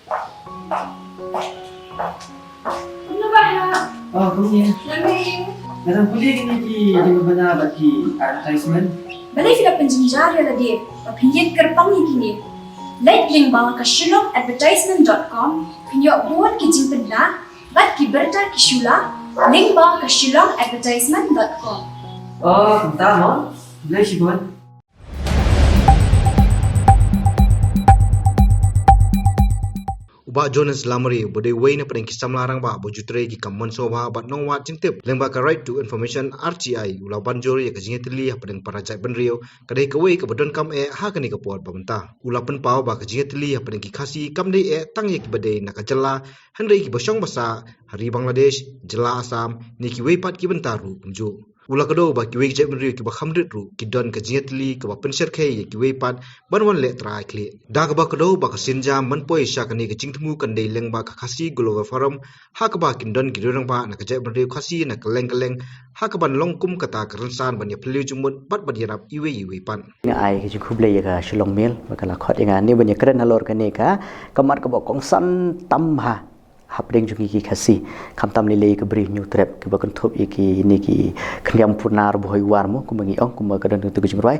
Ano ba ha? Oh, kunya. Lamig. Narang puli gini ki di mana bagi advertisement. Balay sila penjenjar ya lagi. Papinjit kerpang ini. Like link bawah ke shillongadvertisement.com. Pinyo buat kijing pedla. Bat ki berta ki shula. Link bawah ke shillongadvertisement.com. Oh, kumta mo? Bilay si Bon. Ba Jonas Lamari bode wayna padang kisam larang ba bojutre ki kamon soba bat nong wat jintip lengba ka right to information RTI ula banjori ka jingetli ha padang parajai benrio kadai ka way ka bodon kam ha kani ka puat pamenta ula pen pau ba ka jingetli ha padang ki khasi kam dei tang ye ki bade na ka jella handai ki bosong basa hari Bangladesh jela Assam ni ki way pat ki bentaru pumju ula kado ba ki way jai benrio ki ba khamrit ru ki don ka jingetli ka ba penser khe ki way pat banwan le trai kle da ka ba kado ba ka sinja man poi sha kani ka jingtmu kan dei lengba ka khasi global forum ha ka ba kin don ki rang ba na ka jai benrio khasi na ka leng ha ka ban long kum kata ka ransan ban ya pelu jumut bat bat yarap iwe pan ai ki khuble ya shillong mil bakala khot ya ni ban ya kren halor ka ne ka kamar ka ba kong san tam ha hapdeng jungi ki khasi khamtam ni le ka bri new trap ki ba kan thop ki ni ki khniam purnar boy war mo kumangi ong kum ka dan tu jing roi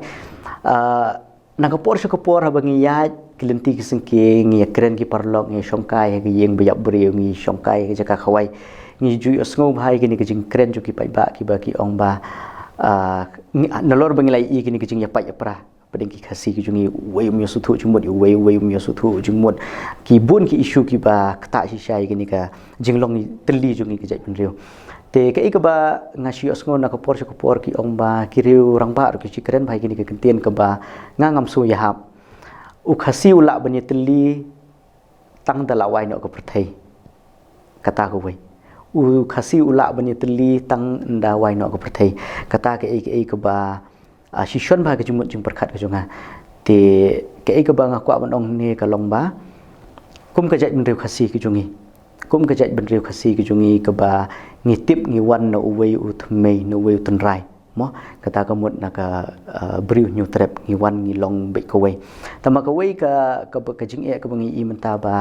na ka por ha bangi ya kilenti ki singke ngi kren ki parlok ngi shongkai ki yeng ba bri ngi shongkai ki jaka khawai ngi ju osngo bhai ki ni ki jing kren ju ki pai ba ki ong ba nalor bangi lai ki ni ki jing ya pai pra padeng ki khasi ki jungi way umyo suthu jumot way umyo suthu jumot ki bun ki issue ki ba kta si shai ki ni ka jinglong ni tli jungi ki jai penrio te ka ik ba ngasi osngo na ko por ki ong ba ki riu rang ba ki chikren bhai ki ni ka kentien ka ba ngam su ya hap u khasi ula bani tli tang dala wai no ko perthai kata ko way u khasi ula bani tli tang nda wai no ko perthai kata ka ik ba sishon ba ka jumut jing perkhat ka junga te ke ka ba nga kwa ban ong ne ka long ba kum ka jait ben riu khasi ki jungi kum ka jait ben riu khasi ki jungi ka ba ngi tip ngi wan no way u thmei no way tun rai mo kata ka mut na ka briu new trap ngi wan ngi long be ka way tama ka way ka jing e ka bangi i menta ba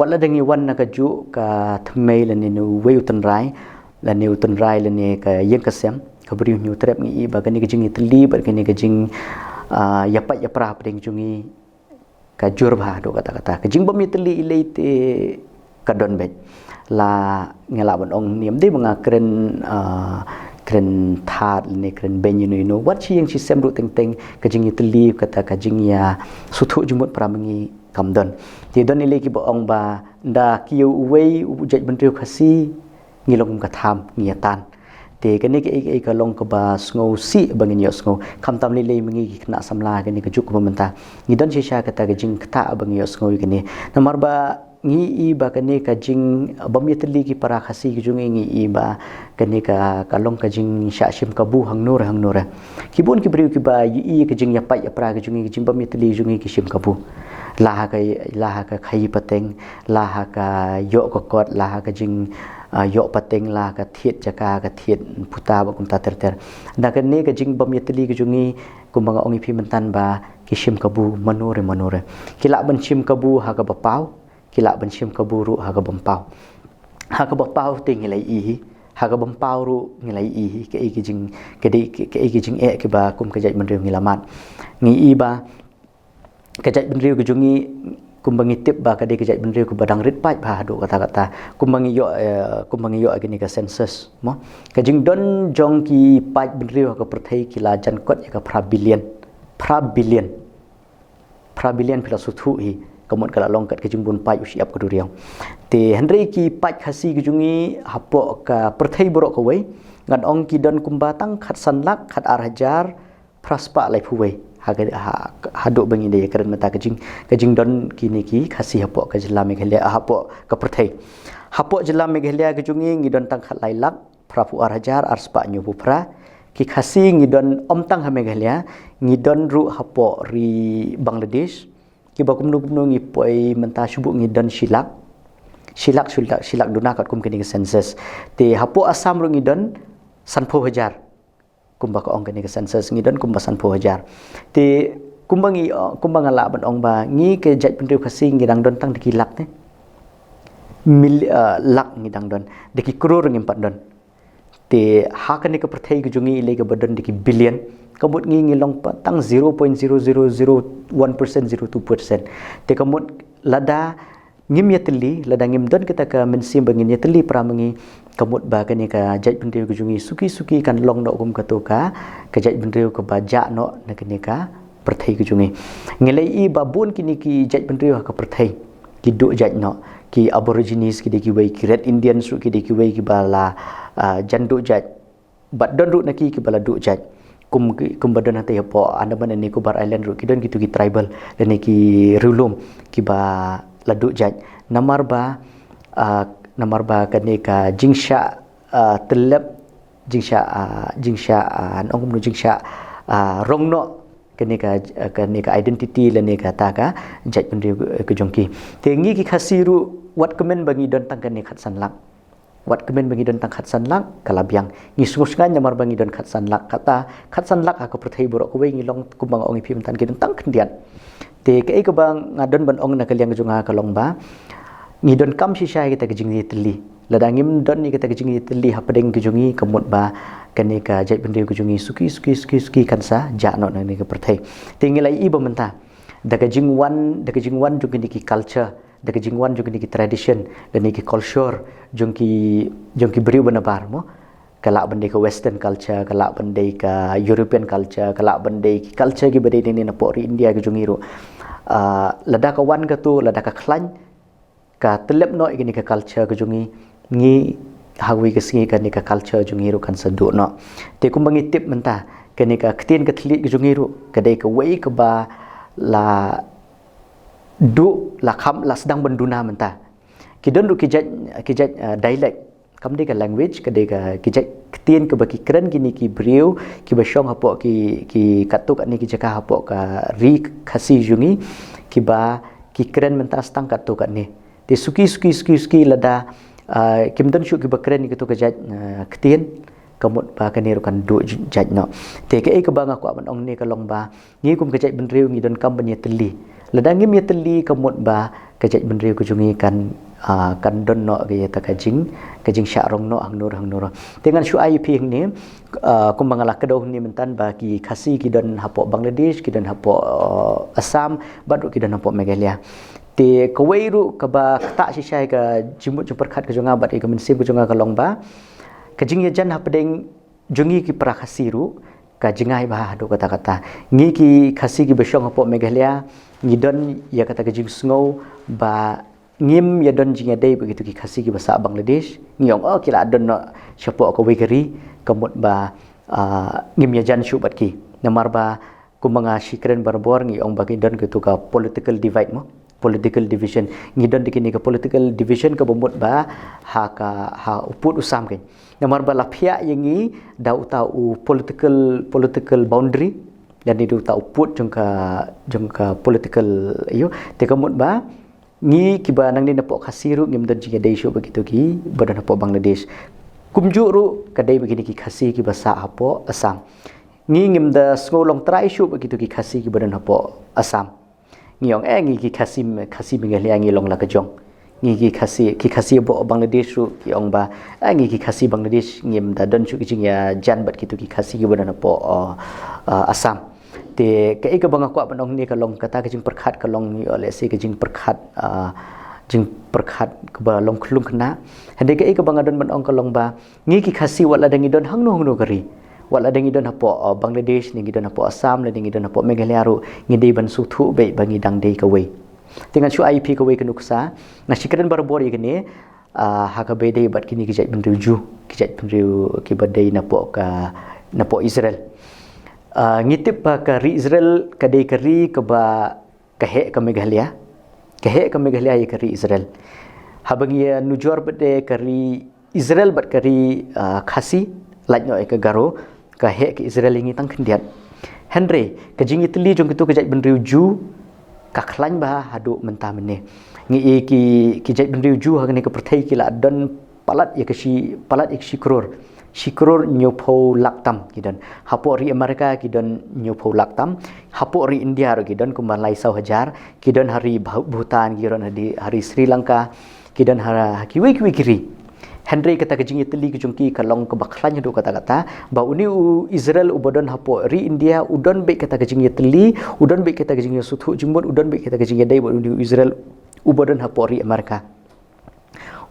wala da ngi wan na ka ju ka thmei la ne no way tun rai la ne tun rai la ne ka yeng ka sem ka bri new trap ngi ba kani ka jing itli ba kani ka jing yapat ya pra pedeng jungi ka jur ba do kata ka jing bam itli ilei te ka don bet la ngela ban ong niam de mga kren that ne kren ben no wat chi yang chi sem ru teng ka jing itli kata ka jing ya suthu jumut pra mengi kam don ti don ilei ki ba ong ba nda kiu wei u jai ban riu khasi ngilong ka tham ngiatan te kani ke long ka ba sngo si bangin yo sngo khamtam le mengi kna samla kani ka juk mementa ni don shisha kata ka jing kta bangin yo sngo kani namar ba ngi i ba kani ka jing bamyetli ki para khasi ki jungi ngi i ba kani ka long ka jing sha shim ka bu hang nur kibun ki briu ki ba i ka jing ya pa ya pra ka jungi ki jing bamyetli jungi ki shim ka bu laha ka khai pateng laha ka yo ko kot laha ka jing yo pateng la ka thiet jaka ka thiet puta ba kum ta ter da ka ne ka jing bam yetli ka jungi kum banga ongi phi mentan ba ki shim kabu manore kila ban shim kabu ha ka ba pau kila ban shim kabu ru ha ka bam pau ha ka ba pau te ngi lai i ha ka bam pau ru ngi lai i ke ki jing ke jing e ke ba kum ka jai man riu ngi lamat ngi i ba ka jai ban riu ka jungi kumbangi tip ba ka de ka jai ben riu ku badang rit pai ba do kata kumbangi yo agini ka census mo ka jing don jong ki pai ben riu ka perthai ki la jan kot ka pra billion pila suthu hi kamot kala long kat ka jing bun pai usiap ka duriang te henry ki pai khasi ki jungi hapo ka perthai borok ka wei ngan ong ki don kumbatang khat sanlak khat arhajar praspa lai phuwei haduk bangi de keren mata kajing don kini ki khasi hapo ka jilla meghalaya hapo ka perthai hapo jilla meghalaya ka jungi ngi don tang khat lailak prapu arhajar arspa nyu bupra ki khasi ngi don omtang ha meghalaya ngi don ru hapo ri Bangladesh ki bakum nu ngi poi menta subu ngi don silak duna kat kum kini census te hapo Assam ru ngi don sanpho hajar kumba ka ong kani ka census ngi don kumba san pho hajar te kumba la ban ong ba ngi ke jat penriu khasi ngi dang don tang dikilak ne lak ngidang don deki crore ngimpat don te hakane ka perthai ku jungi ile ka badan deki billion kamut ngi long patang 0.0001% 02% te kamut lada ngim yatli lada ngim don kita ka mensim bangin yatli pramangi kamut ba kani ka jaj bendriu ku jungi suki kan long no kum katoka ka jaj bendriu ka baja no na kani ka perthai ku jungi ngilai i babun kini ki jaj bendriu ka perthai ki du jaj no ki aborigines ki deki wei ki red indians ru ki deki wei ki bala jandu jaj bat don ru naki ki bala du jaj kum badan hati po Andaman and Nicobar Island ru ki don gitu ki tribal dan ki rulum ki ba ladu jaj namar ba kani ka jingsha telep jingsha ong nu jingsha rongno kani ka identity lani ka ta ka jaj bendriu ke jongki tengi ki khasiru wat kemen bangi don tang kani khatsan lak wat kemen bangi don tang khatsan lak kalabyang ngi sungus nyamar bangi don khatsan lak kata khatsan lak aku perthai borok ku ngi long kumbang ong phim tan ki don tang kendian te ke bang ngadon ban ong na kaliang junga kalong ba ngi don kam shisha kita ke jingni teli ladangim don ni kita ke jingni teli hapadeng ke jungi kemut ba kani ka jaj bendriu ke jungi suki kansa jakno nang ni ke perthai tingilai i bamenta daga jingwan jungi ni ki culture daga jingwan jungi ni ki tradition dan ni ki culture jungi beriu benabar mo kalak bendai ke western culture kalak bendai ke European culture kalak bendai ki culture ki bedai ni napok ri India ke jungi ru lada ka wan ka tu lada ka khlan ka telep no igini ka culture ke jungi ngi hawi ke singi ka ni ka culture jungi ru kan seduk no te kumbangi tip menta ka ni ka ketin ka thli ke jungi ru kadai ka wei ke ba la du la kham la sedang benduna menta kidon ru kijaj dialect kam de ka language kadai ka kijaj ketin ke baki keren gini ki beriu ki basyong hapo ki katuk ani ki jaka hapo ka ri khasi jungi ki ba ki keren menta stang katuk ani te suki lada kimdan shu ki bakren ki to ka jaj ketin kamut ba kani rukan du jaj no te ke ka banga ko man ong ne ka long ba ngi kum ka jaj bendriu ngi don kam banya teli lada ngi mi teli kamut ba ka jaj bendriu ku jungi kan don no ke ta ka jing sha rong no hang nur dengan shu ai pi ni kum bangala ka do ni mentan ba ki khasi ki don hapo Bangladesh ki don hapo Assam badu ki don hapo Meghalaya te kawairu ka ba ta shisai ka jimut jupar khat ka jonga bat ka mensim ka jonga ka long ba ka jing jan hapdeng jungi ki prakhasiru ka jingai ba do kata ngi ki khasi ki besyong hapo Meghalaya ngi don ya kata ka jing sngo ba ngim ya don jinga dei begitu ki khasi ki bahasa Bangladesh ngiong kila don no syapo ka wegeri kamut ba ngim ya jan shu bat ki namar ba kumanga shikren barbor ngi ong bagi don gitu ka political divide mo political division ngidon dikini ka political division ka bomot ba ha uput usam ke namar ba lapia yangi da uta u political boundary dan di uta uput jongka political iyo te kamut ba ngi kiba nang ni napok khasiru ngim don jinga dei shu begitu ki badan napok Bangladesh kumjuru kadai begini ki khasi ki bahasa hapo Assam ngi ngim da ngolong trai shu begitu ki khasi ki badan hapo Assam ngiong ngi ki khasi Meghalaya ngi long la ka jong ngi ki khasi bo Bangladesh ru ki ong ba ngi ki khasi Bangladesh ngim da don chu ki jing ya jan bat kitu ki khasi ki badan po Assam te ka ka banga ko banong ni ka long kata ka jing perkhat ka long ni ole se ka jing perkhat ka ba long khulung kena hande ka banga don banong ka long ba ngi ki khasi wala dangi don hang no kari wala dangi don hapo Bangladesh ni don hapo Assam le dangi don hapo Meghalaya ru ngi dei ban su thu be bangi dang dei ka wei dengan shu IP ka wei ka nuksa na shikran barbori kini ha ka be dei bat kini ki jaj bendriu ju ki jaj bendriu ki badai napo Israel ngitip ba ka ri Israel ka dei ka ri ka ba ka he ka Meghalaya ya ka ri Israel habangi nujor bade ka ri Israel bat ka ri khasi lajno ka garo ka he ki Israel ngi tang khendiat Henry ka jing itli jong kitu ka jaj bendriu ju ka khlan ba hadu menta mene ngi ki jaj bendriu ju ha ni ka perthai ki la don palat ya ka shi kror nyopho laktam kidan hapo ri Amerika kidon nyopho laktam hapo ri India ro kidon kumalai 100,000 kidon hari Bhutan kiron hari Sri Lanka kidan hara kiwi kiri Henry kata kejing Italy kejungki kalong kebaklan hidup kata-kata ba uni Israel ubodon hapo ri India udon be kata kejing Italy udon be kata kejing suthu jumbon udon be kata kejing dai ba uni Israel ubodon hapo ri Amerika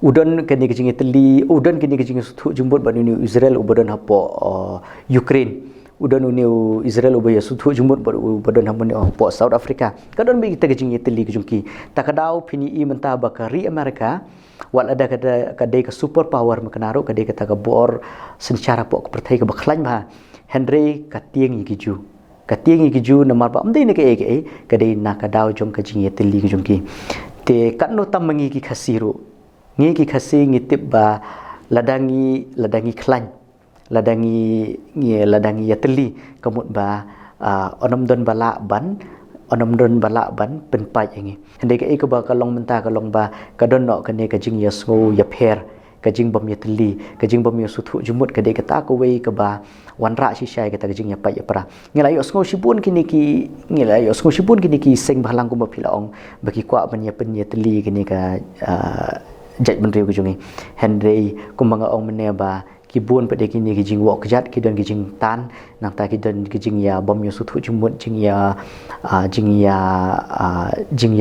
udon kini kejing Italy udon kini kejing suthu jumbon ba uni Israel ubodon hapo Ukraine udon uni Israel ubaya suthu jumbon ba ubodon hapo South Africa kadon be kata kejing Italy kejungki takadau pini i mentah bakari Amerika wal ada kadai ke super power makanaro kadai kata ke bor secara pok pertai ke baklan bah Henry katieng yigiju namar ba amdai ne ke kadai nakadau jong ke jing Italy ke jongki te kanno tam mangi ki khasiru ngi ki khasi ngitip ba ladangi klan ladangi Italy kemut ba onam don bala ban penpai ini. Hendak ke ba kalong mentah kalong ba kadon nok kene kajing ya sngo ya pher kajing bom ya teli kajing bom ya suthu jumut kadai kata ko wei ke ba wanra si syai kata kajing ya pai ya pra ngilai sngo sibun kini ki seng balang ko mapilaong bagi kwa ban ya pen ya teli kini ka jaj benriu ke jungi Henry kumanga ong mene ba kibun pada kini kijing wok jat kidan kijing tan nang ta kidan kijing ya bom ya suthu jumut jing ya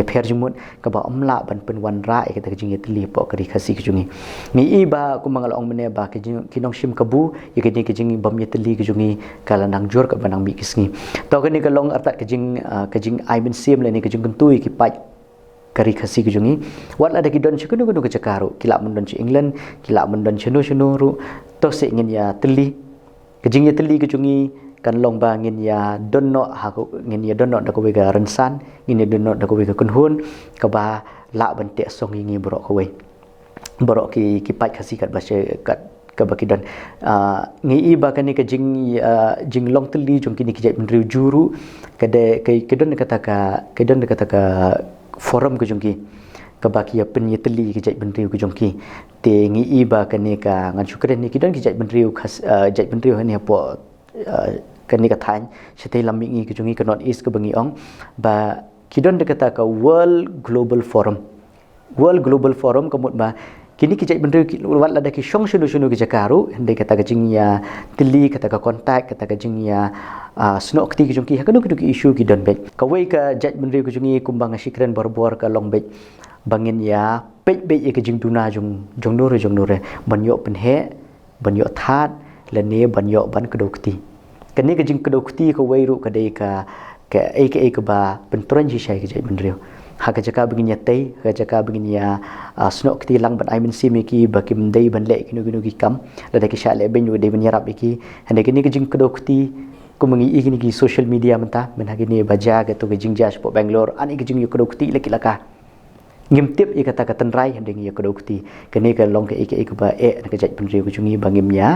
pher jumut ka ba omla ban pen wan ra kata kijing ya teli pok kari khasi kijungi mi iba ku mangal ong mene ba kijing kinong sim kabu ya kijing bom ya teli kijungi kala nang jor ka banang mi kisngi to kani kalong artat kijing aiben sim le ni kijing kentui ki pai kari khasi kijungi wat ada kidon chukunu ke cakaru kilap mendon ci England kilap mendon chenu ru to se ngin ya teli kijing ya teli kijungi kan long ba ngin ya donno ha ko ngin ya donno da ko ga rensan ngin ya donno da ko ga kunhun ka ba la ban te song ngi borok ko we borok ki pai khasi kat ba kat ka ba kidon ngi iba kan ni kijing jing long teli jong kini kijai menriu juru kade kidon kata ka forum ke jongki kabaki ya pen yeteli ke jai benriu ke jongki te ngi iba kane ka ngan sukren ni kidan ke jai benriu khas jai benriu hani apo kane ka than sete lammi ngi ke jongi ke north east ke bangi ong ba kidan de kata ka world global forum kamut ba kini ki jai benriu wal ada ki shong shunu ke jakaru hande kata ka jing ya tili kata ka contact kata ka jing ya snok ti ki jongki hakanu ki issue ki don bet ka wei ka jaj benriu ki jongi kumbang sikren bor ka long bet bangin ya pej ke jing tuna jong nore banyo penhe banyo that lene banyo ban kedokti kani ke jing kedokti ko wei ru ka dei ka ke ba pentron ji sai ke jaj benriu haka jaka begini tei haka jaka begini ya snok ti lang ban aimen simiki bakim dei ban le kinu ki kam lada ki shale ben yu dei ban yarap iki hande kini ke jing kedokti ko mangi igini ki social media menta men hagini baja ke to ke jing jas po Bangalore ani ke jing yu kedokti laki laka ngimtip i kata katan rai hande ngi kedokti kene ka long ke ba ke jaj benriu ke jungi bangim ya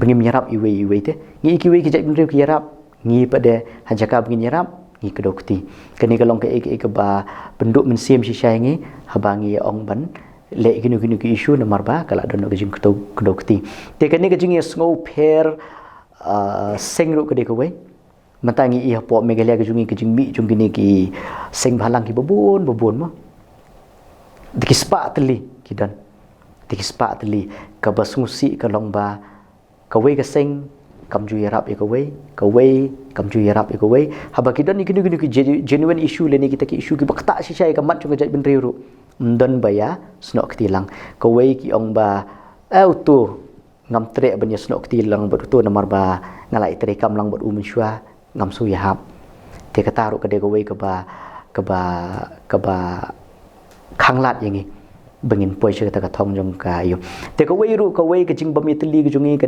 bangim yarap iwe te ngi iki we ke jaj benriu ki yarap ngi pada hajaka begini yarap ngi kedokti kene ka long ke ba penduk mensim si syai ngi habangi ong ban le ginu ki issue nomor ba kala don ke jing kedokti te kene ke jing sngo pher seng ru ke de ko we matangi i hapo megalia ke jungi ke jing mi jung gini ki seng balang ki bobon mo dikispa teli kidan dikispa teli ka basungusi ka long ba ka we ka seng kam ju yarap e ka we kam ju yarap e ka we haba kidan ni gini ki genuine issue le ni kita ki issue ki bakta si syai ka mat chung jaj benriu ru mdon baya snok tilang ka we ki ong ba tu ngam tre banya snok tilang bot tu namar ba ngalai tre kam lang bot umenshwa ngam su yahap te ka taru ka de ka we ka ba khanglat yangi bengin poi che ta ka thong jong ka yu te ka we ru ka we ka jing bam itli ka jungi ka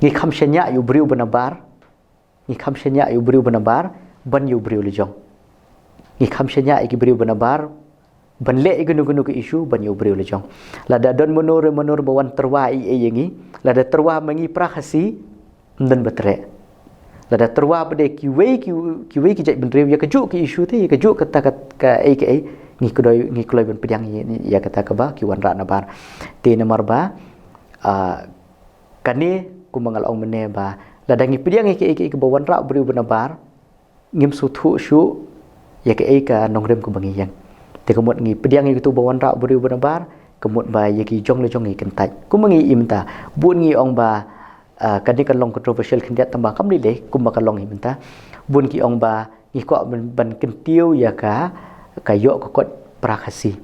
ni kham shenya yu briu banabar ban yu briu le jong ni kham shenya ki briu banabar ban le gunu ke issue ban yu briu le jong lada don monor bawan terwa yangi lada terwa mangi prakhasi mden batre lada terwa bade ki we ki jai benriu ya kejuk ki issue te ya kejuk kata ka ngi kloi ban pedang ya kata ka ba ki wan ra na bar te nomor ba kane ku mangal ong mene ba lada ngi pedang ke ba wan ra briu ban bar ngim su thu shu ya ke ka nongrem ku bangi yang te kemut ngi pediang ngi tu bawan rak beriu benabar kemut ba yaki jong le jong ngi kentai ku mengi imta bun ngi ong ba kadi kan long controversial kendiat tambah kam lile ku ba kalong imta bun ki ong ba ngi ko ban kentiu ya ka kayok ko kot prakasi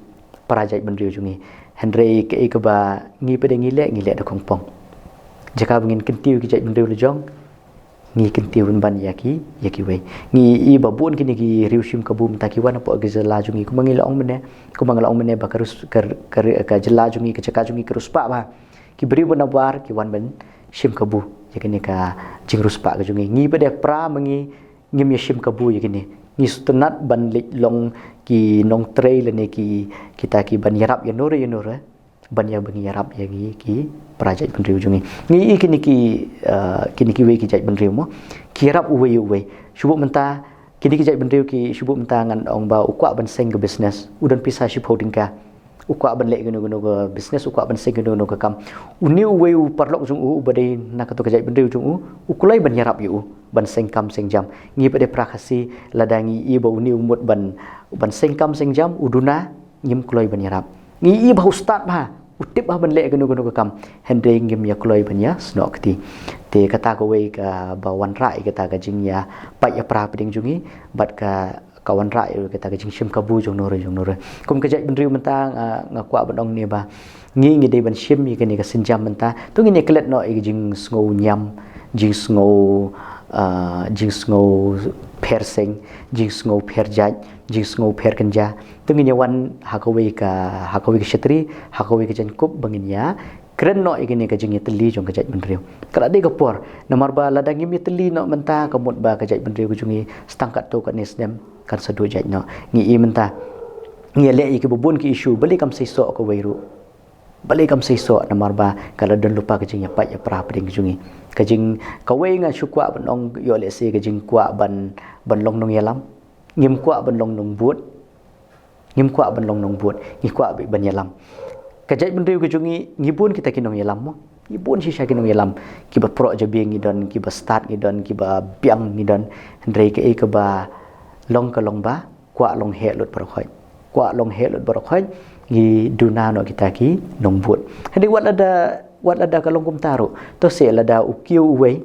parajai beriu jungi Henry ke ba ngi pede ngi le da kongpong jaka bengin kentiu ki jai beriu le jong ngi kentiu ban yaki wei ngi i babun kini ki riusim kabum takiwan apa gejala jungi ku mangil ong mene ku mangil ong mene ba karus ka jela jungi ke caka jungi kerus pa ba ki beri benabar ki wan ben sim kabu yakini ka jingrus pa ka jungi ngi bede pra mengi ngim ya sim kabu yakini ngi stunat ban long ki nong trail ne ki kita ki ban yarap ya nore ban ya bangi yarap ya ki prajai ban riu jungi ngi kini ki we ki jai ban riu mo ki yarap uwe shubu menta kini ki jai ban riu ki shubu menta ngan ong ba ukwa ban seng ke business udan pisah ship holding ka ukwa ban le gunu ke business ukwa ban seng gunu ke kam uni uwe u parlok jung u badai nak to ka jai ban riu jung u ukulai ban yarap yu ban seng kam seng jam ngi pade prakasi ladangi i ba uni umut ban seng kam seng jam uduna ngim kulai ban yarap ngi i ba ustad ba utip bah ban le gunu ke kam hende ngim ya kulai ban ya snok ti te kata ko we ka bawan rai kata ka jing ya pa ya pra peding jungi bat ka kawan rai kata ka jing sim kabu jong nore kum ka jai ban riu menta ngakwa ban ong ni ba ngi de ban sim ni ka sinjam menta tu ngi ne klet no i jing sngo nyam jing sngo per seng jing sngo per jaj jing sngo per kenja tungin yawan hakawi ka shetri hakawi ka jan kup bangin ya keren no igini ka jing teli jong ka jaj benriu kala de kapor namar ba ladang yim teli no menta kamut ba ka jaj benriu jungi stangkat to ka nesdem kan sadu jaj no ngi i menta ngi le i ki bubun ki isu bali kam seiso ko weiru bali kam seiso namar ba kala don lupa ka jing ya pa ya pra peding jungi ka jing ka wei nga shukwa ban ong yo le se ka jing kwa ban long nong yalam ngim kwa ban long nong buat ngim kwa ban long nong buat ngi kwa ban yalam ka jai ban riu ka jungi ngibun kita kinong yalam mo ngibun si sya kinong yalam ki ba pro jabi ngi don ki ba start ngi don ki ba biang ngi don ndrei ka e ka ba long ka long ba kwa long he lut par khoi kwa long he lut par khoi ngi duna no kita ki nong buat hadi wat ada ka long kum taru to se lada ukiu wei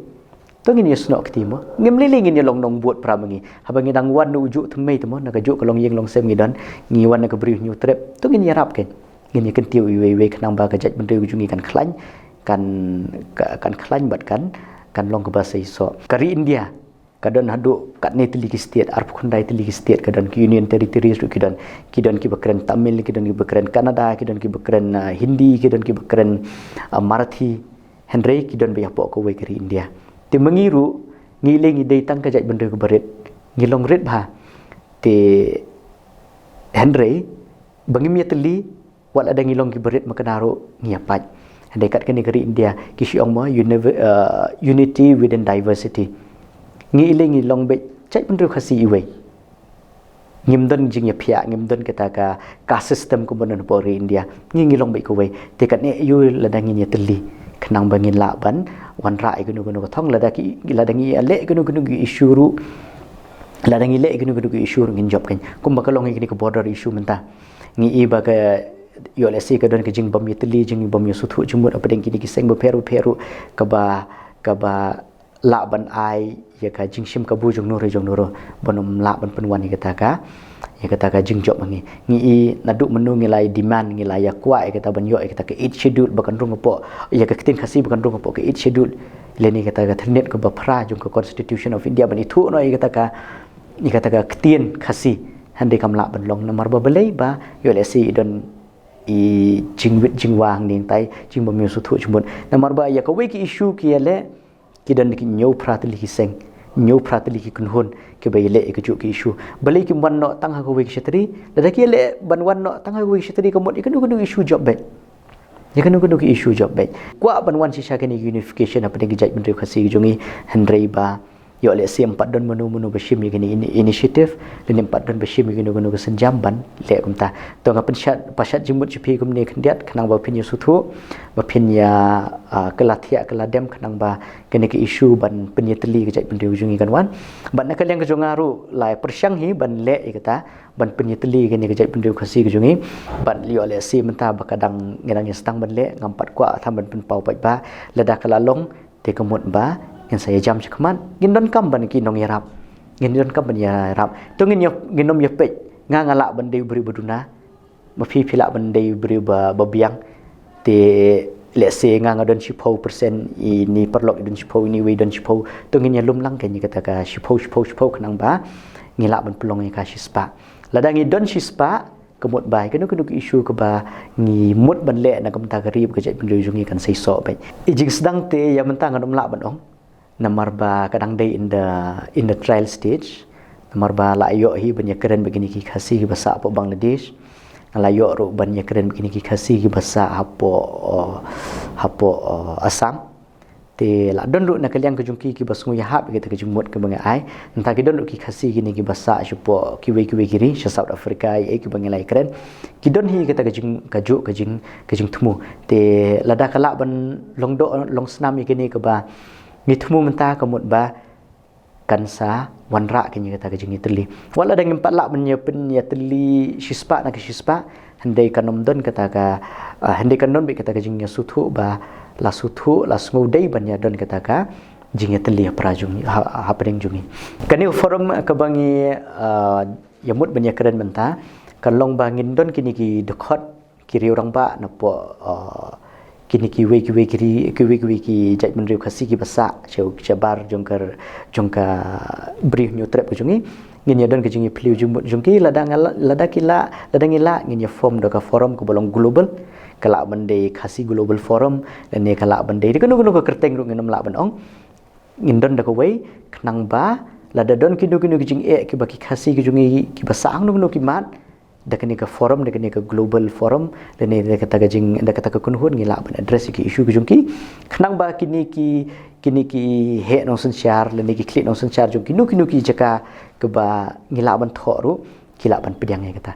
to ngini snok timo ngim liling ngini long nong buat pra mengi habangi dang wan nu uju thmei tmo na ka ju ka long yeng long sem ngi don ngi wan na ka briu nyu trep to ngini yarap ken ngini ken tiu we khnang ba ka jaj ban riu jungi kan khlañ kan khlañ bat kan long ka ba sei so kari India kadon hadu kat ne tili ki state arp khundai tili ki state kadon ki union territories ru kidon ki bakren Tamil kidon ki bakren Canada kidon ki bakren Hindi kidon ki bakren Marathi Henry kidon be apo ko we kari India te mengiru ngile ngi dei tang ka jaj ban riu ka baret ngilong ret ba te Henry bangim ya teli wat ada ngilong ki baret makanaro ngiapat dekat kani kari India ki siong mo unity within diversity ngi ilengi long be chai ban riu khasi iwe ngim don jing ya phia ngim don kata ka system ko bonon pori India ngi long be ko we te kat ne yu ladang ngi teli khnang bangin la ban wan rai gunu ko thong ladaki ladangi ale gunu gi isuru ladangi le gunu gi isuru ngin job kan kum bakalong ngi ko border issue menta ngi iba ka yo le si ka don ke jing bam yetli jing bam yusuthu jumut apa deng kini ki seng ba peru ka ba la ban ai ya ka jing sim ka bu jong noro bonom la ban penwan ni kata ka jing job ngi i nadu menu ngi lai demand ngi lai ya kwa kata ban yo kata ka eat schedule bakan rung po ya ka kitin khasi bakan rung po ka eat schedule le ni kata ka thnet ko ba phra jong ka constitution of India ban ithu no kata ka kitin khasi hande kam la ban long namar ba belai ba yo le si don i jing wang ning tai jing bam yusuthu jumbon namar ba ya ka we ki issue ki le ki dan ki nyau pratli ki seng nyau pratli ki kunhun ke bai le ke ju ki issue balai ki man no tang ha ko we ki shatri da ki le ban wan no tang ha we ki shatri ko mod ikanu kanu issue job bet ya kanu ki issue job bet kwa ban wan si sha ke ni unification apa ding jaj ban riu khasi jungi handrei ba yo le siam pat don menu bashim gini initiative le pat don bashim gini gunu senjam ban le kumta to nga pasat jimut chipi kumni khndiat khnang ba phin suthu ba phin ya kelathia keladem khnang ba kene ke isu ban penyeteli ke jai pendiu jungi kan wan ban na kaleng ke jongaru lai persyang hi ban le ikata ban penyeteli kene ke jai pendiu khasi ke jungi ban lio le si menta ba kadang ngerang stang ban le ngampat kwa tham ban pen pau pai ba leda kalalong te kemut ba yang saya jam cekman gindon kam ban ki nong yarap gindon kam ban yarap to ginom ye pe ngalak ban dei beri beduna mafi phila ban dei beri ba biang te let's say ngadon 10% ini perlok don 10 ini we don 10 to ngin lum lang kan kata ka 10 kenang ba ngilak ban pelong ka shispa ladang i don shispa kemut bai kan ku isu ke ba ngi mut ban le na kam ta garib ke jai pendiu jungi kan sai so bai ijing sedang te ya mentang ngadom lak ban ong namar ba kadang day in the trial stage namar ba la yo hi banya keren begini ki khasi ki bahasa apa Bangladesh la yo ro banya keren begini ki khasi ki bahasa apa Assam te la don ru na kalian ke jungki ki basungu ya hab kita ke jumut ke banga ai entah ki don ru ki khasi gini ki bahasa supo ki we kiri South Africa ai ki banga lai keren ki don hi kita ke jing kaju ke jing temu te lada kala ban long senam ni ke ba ni temu menta kemut ba kansa wanra kini kata ke jingi teli wala dengan 4 lak menyepen ya teli shispa nak shispa handai kanom don kata ka handai kanon bi kata ke jingi suthu ba la suthu la ngudai banya don kata ka jingi teli prajung hapring jungi kani forum ke bangi yamut banya keren menta kalong bangin don kini ki dekhot kiri orang ba napo kini kiwe kiri jai menriu khasi ki basa chabar jongka brief new trap jungi ngin don ke jungi pliu jungki ladangila ngin ya form doka forum ko bolong global kala bande khasi global forum dan ne kala bande de kono ko kerteng ru ngin la ban ong ngin don doka wei knang ba lada don kinu jing ki baki khasi ki jungi ki basa ang no ki mat dakani ka forum dakani ka global forum dan ne kata ka jing da kata ka kunhun ngila ban address ki issue ki jungki khnang ba kini ki he nong sanchar le ne ki klik nong sanchar jung kinu ki jaka ke ba ngila ban thoru kila ban pedang kata